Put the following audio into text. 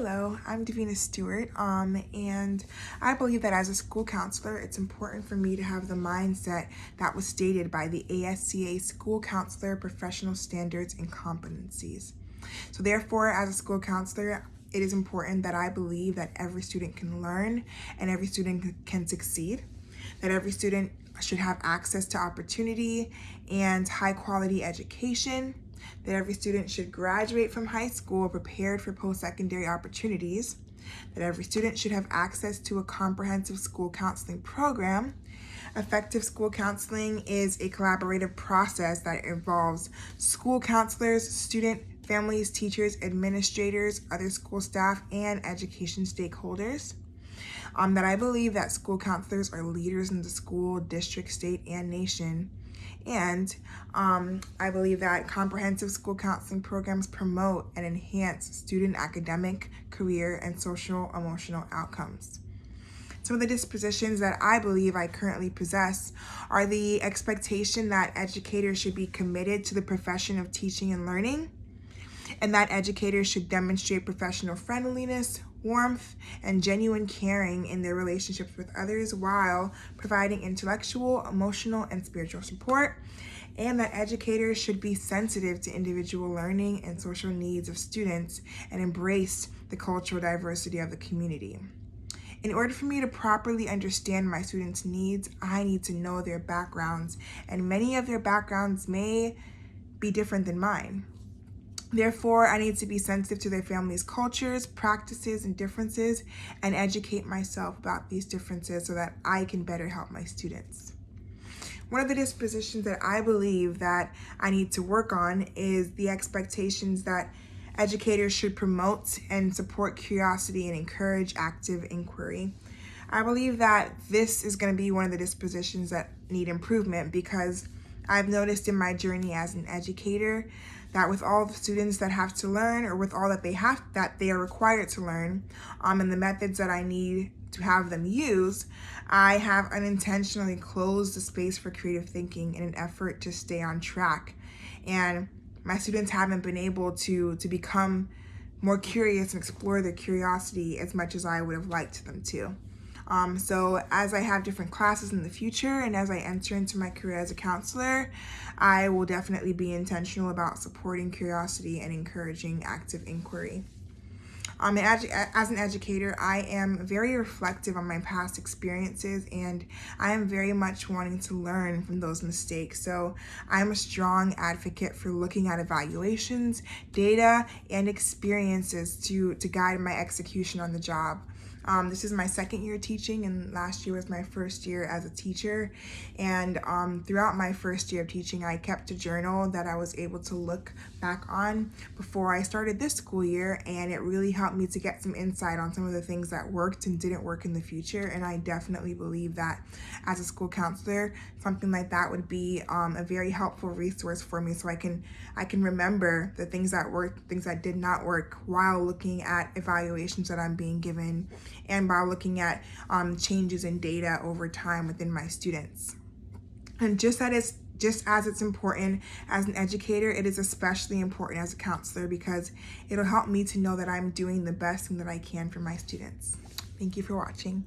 Hello, I'm Davina Stewart, and I believe that as a school counselor, it's important for me to have the mindset that was stated by the ASCA School Counselor Professional Standards and Competencies. So therefore, as a school counselor, it is important that I believe that every student can learn and every student can succeed, that every student should have access to opportunity and high quality education, that every student should graduate from high school prepared for post-secondary opportunities, that every student should have access to a comprehensive school counseling program. Effective school counseling is a collaborative process that involves school counselors, student families, teachers, administrators, other school staff, and education stakeholders. That I believe that school counselors are leaders in the school, district, state, and nation. And I believe that comprehensive school counseling programs promote and enhance student academic, career, and social emotional outcomes. Some of the dispositions that I believe I currently possess are the expectation that educators should be committed to the profession of teaching and learning, and that educators should demonstrate professional friendliness, warmth, and genuine caring in their relationships with others while providing intellectual, emotional, and spiritual support, and that educators should be sensitive to individual learning and social needs of students and embrace the cultural diversity of the community. In order for me to properly understand my students' needs, I need to know their backgrounds, and many of their backgrounds may be different than mine. Therefore, I need to be sensitive to their family's cultures, practices, and differences, and educate myself about these differences so that I can better help my students. One of the dispositions that I believe that I need to work on is the expectations that educators should promote and support curiosity and encourage active inquiry. I believe that this is going to be one of the dispositions that need improvement because I've noticed in my journey as an educator that with all the students that have to learn, or with all that they are required to learn, and the methods that I need to have them use, I have unintentionally closed the space for creative thinking in an effort to stay on track. And my students haven't been able to become more curious and explore their curiosity as much as I would have liked them to. So as I have different classes in the future and as I enter into my career as a counselor, I will definitely be intentional about supporting curiosity and encouraging active inquiry. As an educator, I am very reflective on my past experiences and I am very much wanting to learn from those mistakes. So I'm a strong advocate for looking at evaluations, data, and experiences to guide my execution on the job. This is my second year teaching, and last year was my first year as a teacher. And throughout my first year of teaching, I kept a journal that I was able to look back on before I started this school year, and it really helped me to get some insight on some of the things that worked and didn't work in the future. And I definitely believe that as a school counselor, something like that would be a very helpful resource for me, so I can remember the things that worked, things that did not work, while looking at evaluations that I'm being given and by looking at changes in data over time within my students. And just as it's important as an educator, it is especially important as a counselor because it'll help me to know that I'm doing the best thing that I can for my students. Thank you for watching.